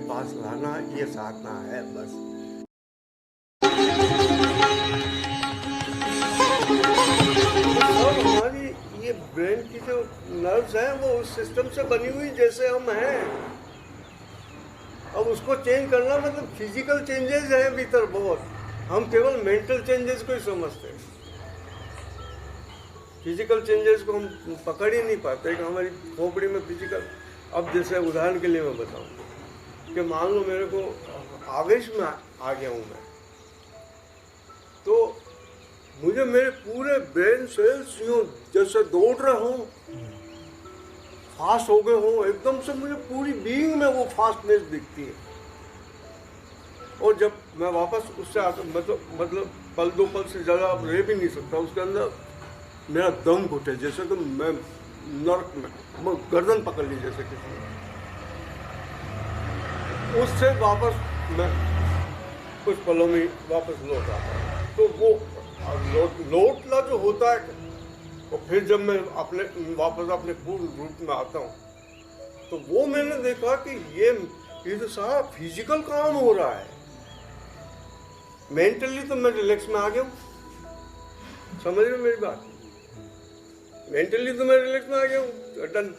पास लाना, ये साधना है बस। सब हमारी ये ब्रेन की जो नर्व्स हैं वो उस सिस्टम से बनी हुई जैसे हम हैं। अब उसको चेंज करना मतलब फिजिकल चेंजेस हैं भीतर बहुत, हम केवल मेंटल चेंजेस को ही समझते हैं। फिजिकल चेंजेस को हम पकड़ ही नहीं पाते कि हमारी खोपड़ी में फिजिकल। अब जैसे उदाहरण के लिए मैं बताऊं कि मान लो मेरे को आवेश में आ गया हूं मैं, तो मुझे मेरे पूरे ब्रेन सेल्स यूं जैसे दौड़ रहे हों, फास्ट हो गए हों, एकदम से मुझे पूरी बीइंग में वो फास्टनेस दिखती है। और जब मैं वापस उससे आता मतलब पल दो पल से ज़्यादा रह भी नहीं सकता, उसके अंदर मेरा दम घुटे जैसे कि मैं नर्क में गर्दन पकड़ ली जैसे किसी ने। उससे वापस मैं कुछ पलों में वापस लौट आता हूँ। तो वो लौटना जो होता है, और फिर जब मैं वापस अपने पूर्ण रूप में आता हूँ, तो वो मैंने देखा कि ये तो सारा फिजिकल काम हो रहा है। मेंटली तो मैं रिलैक्स में आ गया हूँ, समझ रहे मेरी बात? मेंटली तो मैं रिलैक्स में आ गया हूँ, डन।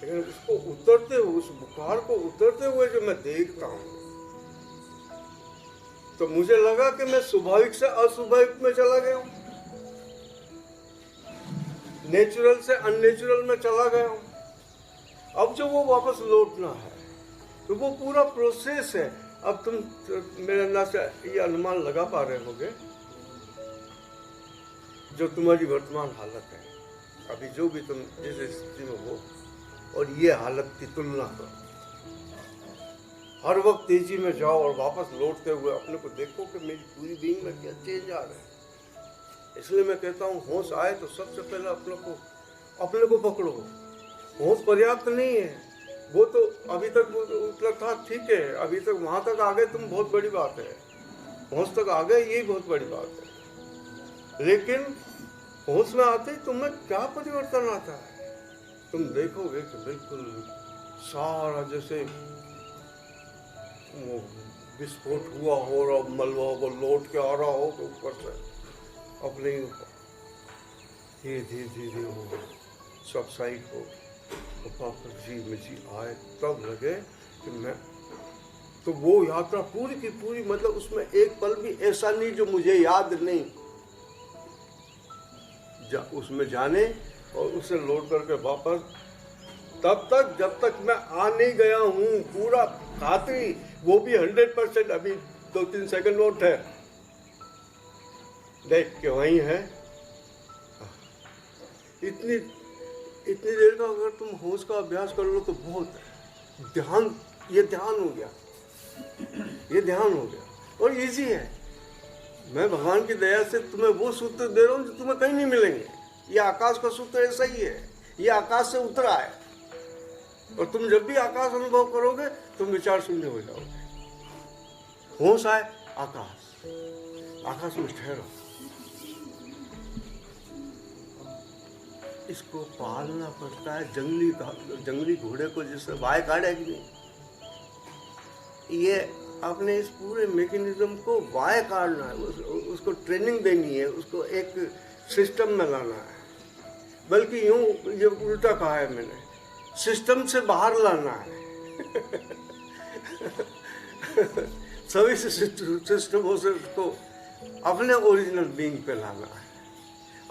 लेकिन उसको उतरते हुए, उस बुखार को उतरते हुए जो मैं देखता हूँ, तो मुझे लगा कि मैं स्वाभाविक से अस्वाभाविक में चला गया हूँ, नेचुरल से अननेचुरल में चला गया हूँ। अब जो वो वापस लौटना है, तो वो पूरा प्रोसेस है। अब तुम मेरे अंदर से ये अनुमान लगा पा रहे होगे, जो तुम्हारी वर्तमान हालत है, अभी जो भी तुम जिस स्थिति में हो, और ये हालत की तुलना करो। हर वक्त तेजी में जाओ और वापस लौटते हुए अपने को देखो कि मेरी पूरी बीइंग में क्या चेंज आ रहा है। इसलिए मैं कहता हूँ, होश आए तो सबसे पहले अपने को पकड़ो। होश पर्याप्त नहीं है, वो तो अभी तक उतना था, ठीक है, अभी तक वहां तक आ गए तुम, बहुत बड़ी बात है। होश तक आ गए, यही बहुत बड़ी बात है। लेकिन होश में आते ही तुम्हें क्या परिवर्तन आता है, तुम देखोगे कि बिल्कुल सारा जैसे वो विस्फोट हुआ हो और मलबा वो लौट के आ रहा हो तो ऊपर से अपने धीरे धीरे धीरे वो सबसाइड हो, वापस जी में जी आए, तब लगे कि मैं तो वो यात्रा पूरी की पूरी, मतलब उसमें एक पल भी ऐसा नहीं जो मुझे याद नहीं, उसमें जाने और उसे लौट करके वापस, तब तक जब तक मैं आ नहीं गया हूँ पूरा खातरी, वो भी 100%। अभी 2-3 सेकंड और है, देख के वहीं है। इतनी देर का अगर तुम होश का अभ्यास कर लो तो बहुत है। ध्यान, ये ध्यान हो गया, ये ध्यान हो गया और इजी है। मैं भगवान की दया से तुम्हें वो सूत्र दे रहा हूँ जो तुम्हें कहीं नहीं मिलेंगे। ये आकाश का सूत्र ऐसा ही है, ये आकाश से उतरा है। और तुम जब भी आकाश अनुभव करोगे तुम विचार शून्य हो जाओगे। होश आए, आकाश में ठहरो। इसको पालना पड़ता है, जंगली घोड़े को जिससे वाय काटेगी नहीं, ये अपने इस पूरे मैकेनिज्म को वाय काटना है, उसको ट्रेनिंग देनी है, उसको एक सिस्टम में लाना है। बल्कि यूं ये उल्टा कहा है मैंने, सिस्टम से बाहर लाना है। सभी सिस्टमों से उसको अपने ओरिजिनल बीइंग पे लाना है,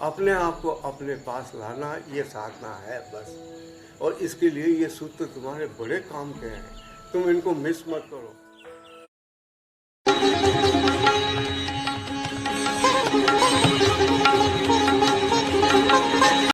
अपने आप को अपने पास लाना, ये साधना है बस। और इसके लिए ये सूत्र तुम्हारे बड़े काम के हैं, तुम इनको मिस मत करो।